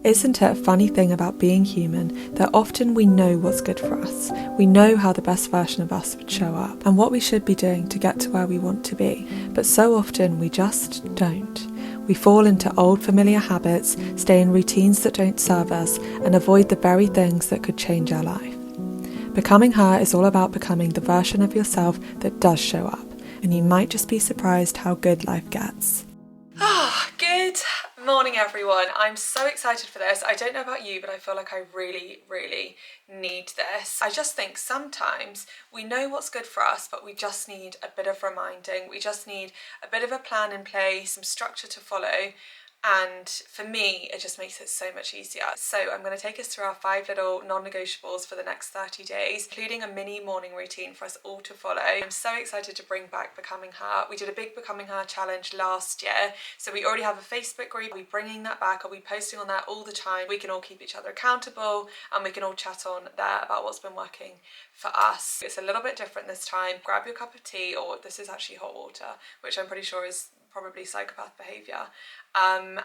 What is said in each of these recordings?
Isn't it a funny thing about being human that often we know what's good for us, we know how the best version of us would show up and what we should be doing to get to where we want to be, but so often we just don't. We fall into old familiar habits, stay in routines that don't serve us, and avoid the very things that could change our life. Becoming Her is all about becoming the version of yourself that does show up, and you might just be surprised how good life gets. Good morning, everyone. I'm so excited for this. I don't know about you, but I feel like I really need this. I just think sometimes we know what's good for us, but we just need a bit of reminding. We just need a bit of a plan in place, some structure to follow. And for me, it just makes it so much easier. So I'm going to take us through our 5 little non-negotiables for the next 30 days, including a mini morning routine for us all to follow. I'm so excited to bring back Becoming Her. We did a big Becoming Her challenge last year, so we already have a Facebook group. Are we bringing that back? Are we posting on that all the time? We can all keep each other accountable and we can all chat on there about what's been working for us. It's a little bit different this time. Grab your cup of tea, or this is actually hot water, which I'm pretty sure is probably psychopath behaviour. And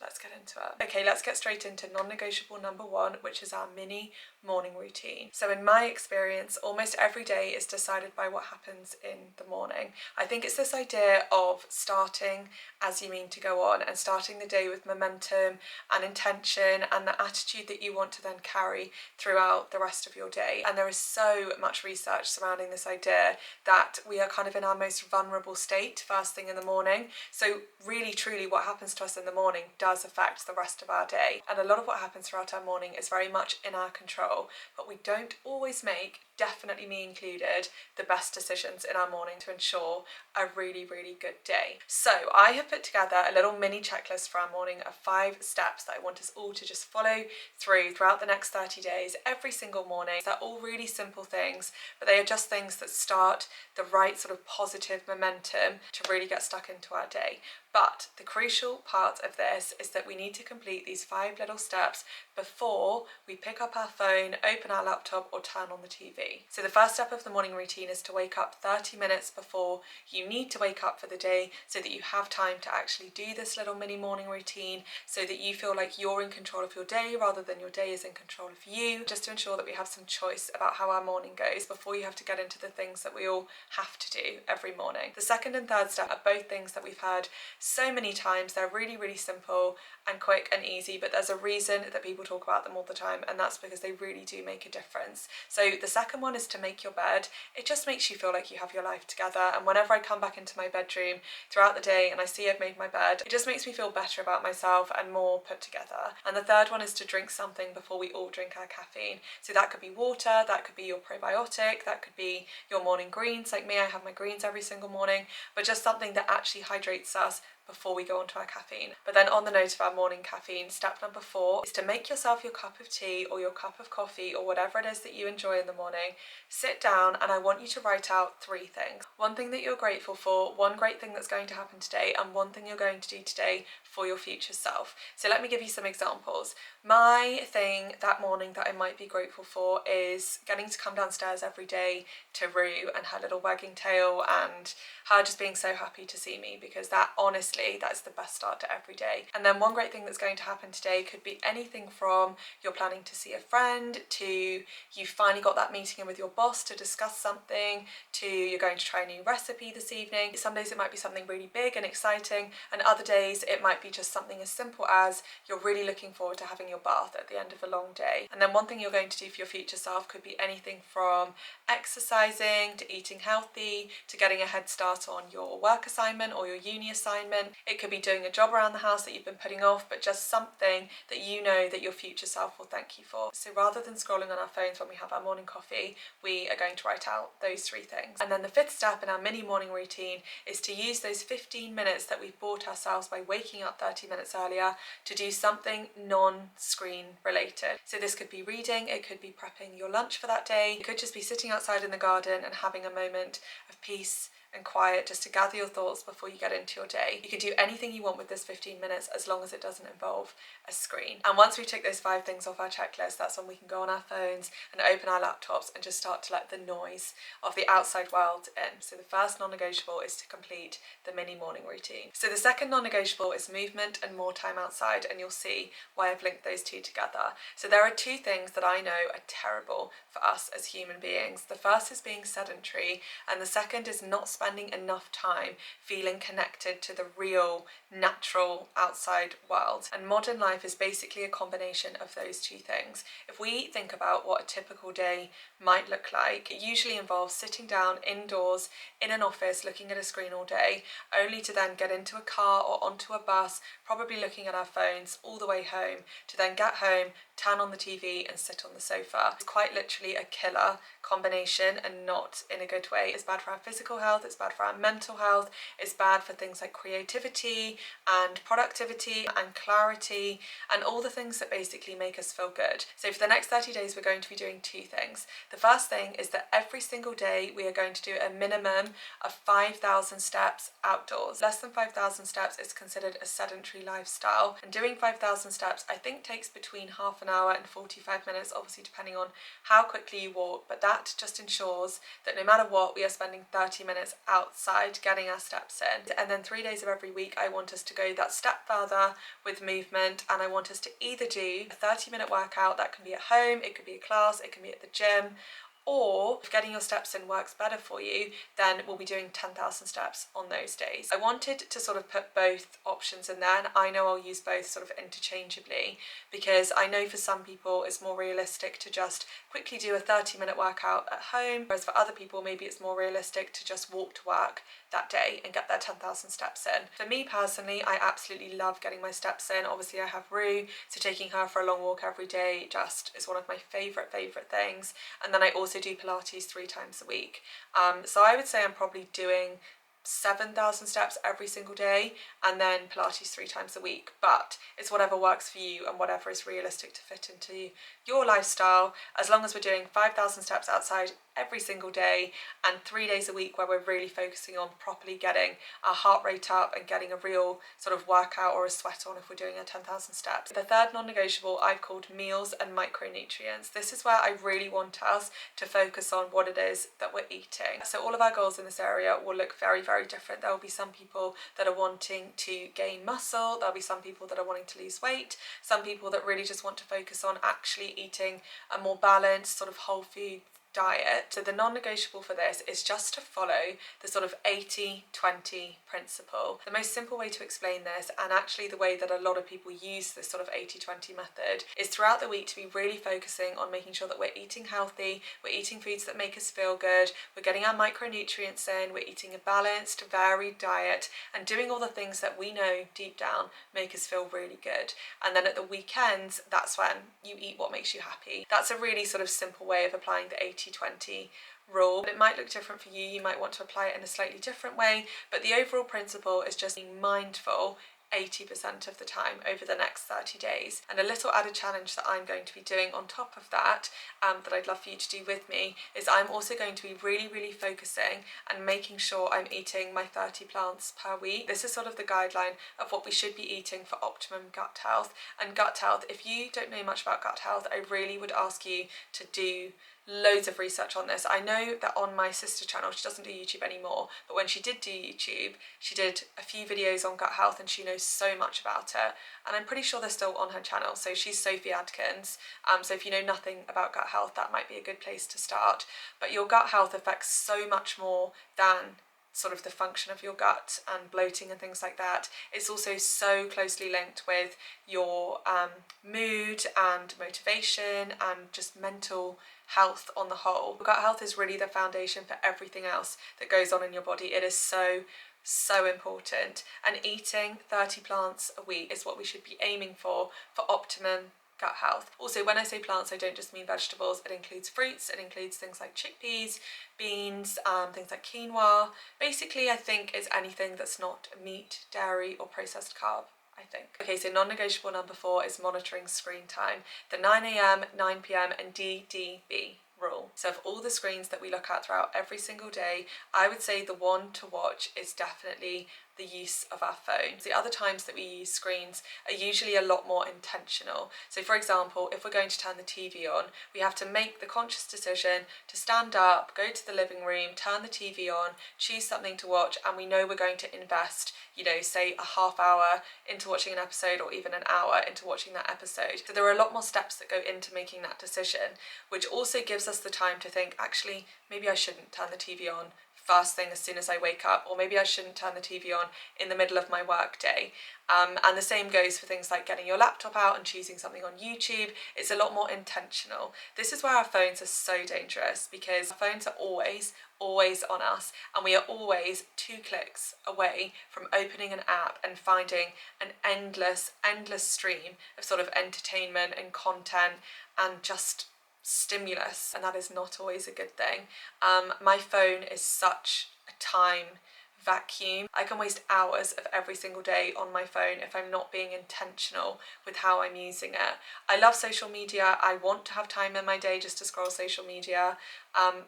let's get into it. Okay, let's get straight into non-negotiable number 1, which is our mini morning routine. So in my experience, almost every day is decided by what happens in the morning. I think it's this idea of starting as you mean to go on, and starting the day with momentum and intention and the attitude that you want to then carry throughout the rest of your day. And there is so much research surrounding this idea that we are kind of in our most vulnerable state first thing in the morning. So really truly what happens to us in the morning does affect the rest of our day, and a lot of what happens throughout our morning is very much in our control, but we don't always make, definitely me included, the best decisions in our morning to ensure a really good day. So I have put together a little mini checklist for our morning of 5 steps that I want us all to just follow throughout the next 30 days, every single morning. They're all really simple things, but they are just things that start the right sort of positive momentum to really get stuck into our day. But the crucial part of this is that we need to complete these 5 little steps before we pick up our phone, open our laptop, or turn on the TV. So the first step of the morning routine is to wake up 30 minutes before you need to wake up for the day, so that you have time to actually do this little mini morning routine, so that you feel like you're in control of your day rather than your day is in control of you, just to ensure that we have some choice about how our morning goes before you have to get into the things that we all have to do every morning. The second and third step are both things that we've heard so many times. They're really simple and quick and easy, but there's a reason that people talk about them all the time, and that's because they really do make a difference. So the second one is to make your bed. It just makes you feel like you have your life together, and whenever I come back into my bedroom throughout the day and I see I've made my bed, it just makes me feel better about myself and more put together. And the third one is to drink something before we all drink our caffeine. So that could be water, that could be your probiotic, that could be your morning greens. Like me, I have my greens every single morning, but just something that actually hydrates us before we go onto our caffeine. But then on the note of our morning caffeine, step number 4 is to make yourself your cup of tea or your cup of coffee or whatever it is that you enjoy in the morning. Sit down and I want you to write out 3 things. 1 thing that you're grateful for, 1 great thing that's going to happen today, and 1 thing you're going to do today for your future self. So let me give you some examples. My thing that morning that I might be grateful for is getting to come downstairs every day to Rue and her little wagging tail and her just being so happy to see me, because that honestly, that's the best start to every day. And then 1 great thing that's going to happen today could be anything from you're planning to see a friend, to you finally got that meeting in with your boss to discuss something, to you're going to try a new recipe this evening. Some days it might be something really big and exciting, and other days it might be just something as simple as you're really looking forward to having your bath at the end of a long day. And then 1 thing you're going to do for your future self could be anything from exercising to eating healthy to getting a head start on your work assignment or your uni assignment. It could be doing a job around the house that you've been putting off, but just something that you know that your future self will thank you for. So rather than scrolling on our phones when we have our morning coffee, we are going to write out those 3 things. And then the 5th step in our mini morning routine is to use those 15 minutes that we've bought ourselves by waking up 30 minutes earlier to do something non-screen related. So this could be reading, it could be prepping your lunch for that day, it could just be sitting outside in the garden and having a moment of peace and quiet, just to gather your thoughts before you get into your day. You can do anything you want with this 15 minutes as long as it doesn't involve a screen. And once we tick those 5 things off our checklist, that's when we can go on our phones and open our laptops and just start to let the noise of the outside world in. So the first non-negotiable is to complete the mini morning routine. So the second non-negotiable is movement and more time outside, and you'll see why I've linked those two together. So there are 2 things that I know are terrible for us as human beings. The first is being sedentary, and the second is not spending enough time feeling connected to the real, natural outside world. And modern life is basically a combination of those 2 things. If we think about what a typical day might look like, it usually involves sitting down indoors in an office looking at a screen all day, only to then get into a car or onto a bus, probably looking at our phones all the way home, to then get home, turn on the TV and sit on the sofa. It's quite literally a killer combination, and not in a good way. It's bad for our physical health, it's bad for our mental health, it's bad for things like creativity and productivity and clarity and all the things that basically make us feel good. So for the next 30 days we're going to be doing 2 things. The first thing is that every single day we are going to do a minimum of 5,000 steps outdoors. Less than 5,000 steps is considered a sedentary lifestyle, and doing 5,000 steps I think takes between half an hour and 45 minutes, obviously depending on how quickly you walk, but that just ensures that no matter what, we are spending 30 minutes outside getting our steps in. And then 3 days of every week I want us to go that step further with movement, and I want us to either do a 30-minute workout that can be at home, it could be a class, it can be at the gym, or if getting your steps in works better for you, then we'll be doing 10,000 steps on those days. I wanted to sort of put both options in there, and I know I'll use both sort of interchangeably, because I know for some people it's more realistic to just quickly do a 30-minute workout at home, whereas for other people maybe it's more realistic to just walk to work that day and get their 10,000 steps in. For me personally, I absolutely love getting my steps in. Obviously I have Rue, so taking her for a long walk every day just is one of my favourite things. And then I also do Pilates 3 times a week. So I would say I'm probably doing 7,000 steps every single day, and then Pilates 3 times a week, but it's whatever works for you and whatever is realistic to fit into your lifestyle, as long as we're doing 5,000 steps outside every single day and 3 days a week where we're really focusing on properly getting our heart rate up and getting a real sort of workout or a sweat on if we're doing a 10,000 steps. The third non-negotiable I've called meals and micronutrients. This is where I really want us to focus on what it is that we're eating. So all of our goals in this area will look very different. There will be some people that are wanting to gain muscle, there'll be some people that are wanting to lose weight, some people that really just want to focus on actually eating a more balanced sort of whole food diet. So the non-negotiable for this is just to follow the sort of 80-20 principle. The most simple way to explain this, and actually the way that a lot of people use this sort of 80-20 method, is throughout the week to be really focusing on making sure that we're eating healthy, we're eating foods that make us feel good, we're getting our micronutrients in, we're eating a balanced, varied diet, and doing all the things that we know deep down make us feel really good. And then at the weekends, that's when you eat what makes you happy. That's a really sort of simple way of applying the 80-20 rule. But it might look different for you, you might want to apply it in a slightly different way, but the overall principle is just being mindful 80% of the time over the next 30 days. And a little added challenge that I'm going to be doing on top of that, that I'd love for you to do with me, is I'm also going to be really focusing and making sure I'm eating my 30 plants per week. This is sort of the guideline of what we should be eating for optimum gut health. And gut health, if you don't know much about gut health, I really would ask you to do loads of research on this. I know that on my sister channel, she doesn't do YouTube anymore, but when she did do YouTube, she did a few videos on gut health and she knows so much about it, and I'm pretty sure they're still on her channel. So she's Sophie Adkins, so if you know nothing about gut health, that might be a good place to start. But your gut health affects so much more than sort of the function of your gut and bloating and things like that. It's also so closely linked with your mood and motivation and just mental health on the whole. Gut health is really the foundation for everything else that goes on in your body. It is so important, and eating 30 plants a week is what we should be aiming for optimum gut health. Also, when I say plants, I don't just mean vegetables. It includes fruits, it includes things like chickpeas, beans, things like quinoa. Basically, I think it's anything that's not meat, dairy or processed carb, I think. Okay, so non-negotiable number 4 is monitoring screen time. The 9 AM, 9 PM and DDB rule. So of all the screens that we look at throughout every single day, I would say the one to watch is definitely the use of our phones. The other times that we use screens are usually a lot more intentional. So for example, if we're going to turn the TV on, we have to make the conscious decision to stand up, go to the living room, turn the TV on, choose something to watch, and we know we're going to invest, say a half hour into watching an episode, or even an hour into watching that episode. So there are a lot more steps that go into making that decision, which also gives us the time to think, actually, maybe I shouldn't turn the TV on first thing as soon as I wake up, or maybe I shouldn't turn the TV on in the middle of my work day. And the same goes for things like getting your laptop out and choosing something on YouTube. It's a lot more intentional. This is where our phones are so dangerous, because our phones are always on us, and we are always 2 clicks away from opening an app and finding an endless stream of sort of entertainment and content and just stimulus, and that is not always a good thing. My phone is such a time vacuum. I can waste hours of every single day on my phone if I'm not being intentional with how I'm using it. I love social media. I want to have time in my day just to scroll social media,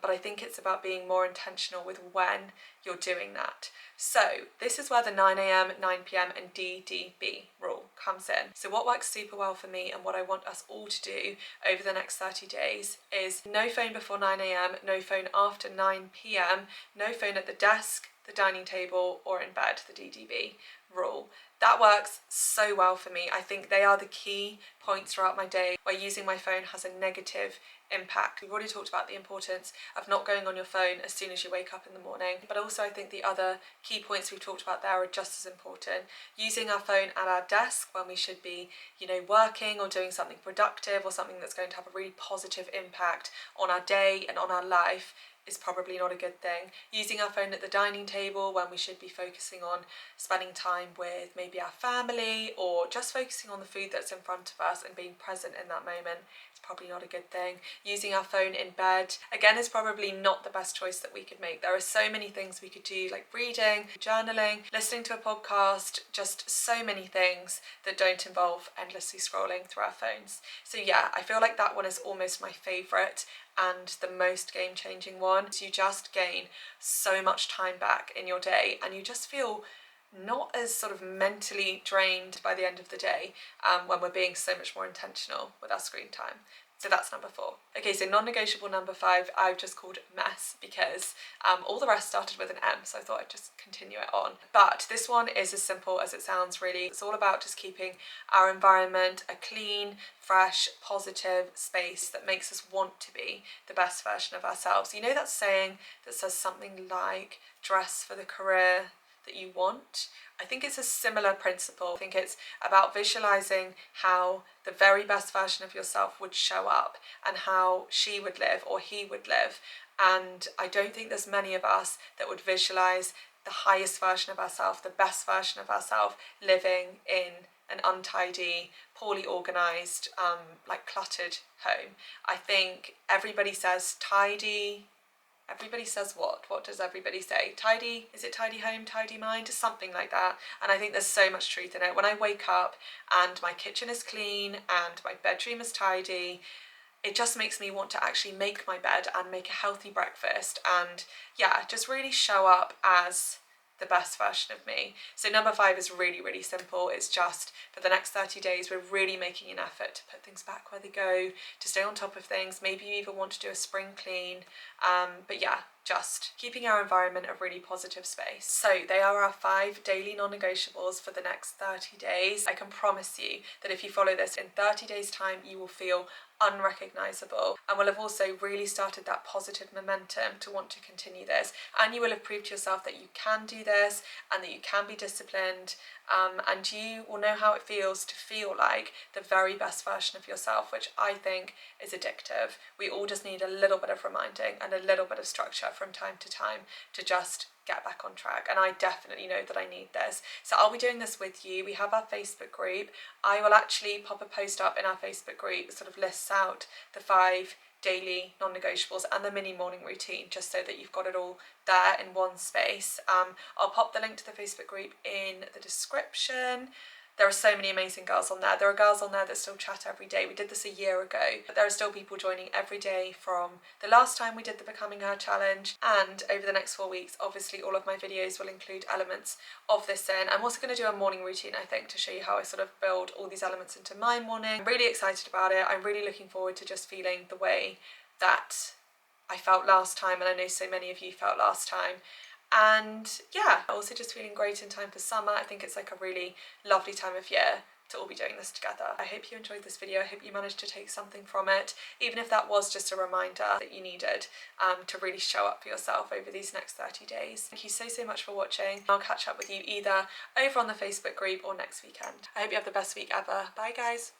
but I think it's about being more intentional with when you're doing that. So this is where the 9 a.m, 9 p.m, and DDB rule comes in. So what works super well for me, and what I want us all to do over the next 30 days, is no phone before 9 a.m, no phone after 9 p.m, no phone at the desk, the dining table, or in bed, the DDB rule. That works so well for me. I think they are the key points throughout my day where using my phone has a negative impact. We've already talked about the importance of not going on your phone as soon as you wake up in the morning, but also I think the other key points we've talked about there are just as important. Using our phone at our desk when we should be, working or doing something productive, or something that's going to have a really positive impact on our day and on our life, is probably not a good thing. Using our phone at the dining table when we should be focusing on spending time with maybe our family, or just focusing on the food that's in front of us and being present in that moment, is probably not a good thing. Using our phone in bed, again, is probably not the best choice that we could make. There are so many things we could do, like reading, journaling, listening to a podcast, just so many things that don't involve endlessly scrolling through our phones. So yeah, I feel like that one is almost my favourite and the most game-changing one. So you just gain so much time back in your day, and you just feel not as sort of mentally drained by the end of the day, when we're being so much more intentional with our screen time. So that's number 4. Okay, so non-negotiable number 5, I've just called mess, because all the rest started with an M, so I thought I'd just continue it on. But this one is as simple as it sounds, really. It's all about just keeping our environment a clean, fresh, positive space that makes us want to be the best version of ourselves. You know that saying that says something like, dress for the career that you want? I think it's a similar principle. I think it's about visualizing how the very best version of yourself would show up, and how she would live or he would live. And I don't think there's many of us that would visualize the highest version of ourselves, the best version of ourselves, living in an untidy, poorly organised, cluttered home. I think everybody says tidy. Everybody says what? What does everybody say? Tidy? Is it tidy home, tidy mind? Something like that. And I think there's so much truth in it. When I wake up and my kitchen is clean and my bedroom is tidy, it just makes me want to actually make my bed and make a healthy breakfast, and just really show up as the best version of me. So number 5 is really, really simple. It's just, for the next 30 days, we're really making an effort to put things back where they go, to stay on top of things. Maybe you even want to do a spring clean. Just keeping our environment a really positive space. So they are our 5 daily non-negotiables for the next 30 days. I can promise you that if you follow this, in 30 days time, you will feel unrecognisable, and will have also really started that positive momentum to want to continue this, and you will have proved to yourself that you can do this and that you can be disciplined, and you will know how it feels to feel like the very best version of yourself, which I think is addictive. We all just need a little bit of reminding and a little bit of structure from time to time to just get back on track, and I definitely know that I need this. So I'll be doing this with you. We have our Facebook group. I will actually pop a post up in our Facebook group that sort of lists out the 5 daily non-negotiables and the mini morning routine, just so that you've got it all there in one space. I'll pop the link to the Facebook group in the description. There are so many amazing girls on there. There are girls on there that still chat every day. We did this a year ago, but there are still people joining every day from the last time we did the Becoming Her challenge. And over the next 4 weeks, obviously all of my videos will include elements of this in. I'm also going to do a morning routine, I think, to show you how I sort of build all these elements into my morning. I'm really excited about it. I'm really looking forward to just feeling the way that I felt last time, and I know so many of you felt last time. And yeah, also just feeling great in time for summer. I think it's like a really lovely time of year to all be doing this together. I hope you enjoyed this video. I hope you managed to take something from it, even if that was just a reminder that you needed to really show up for yourself over these next 30 days. Thank you so much for watching. I'll catch up with you either over on the Facebook group or next weekend. I hope you have the best week ever. Bye guys.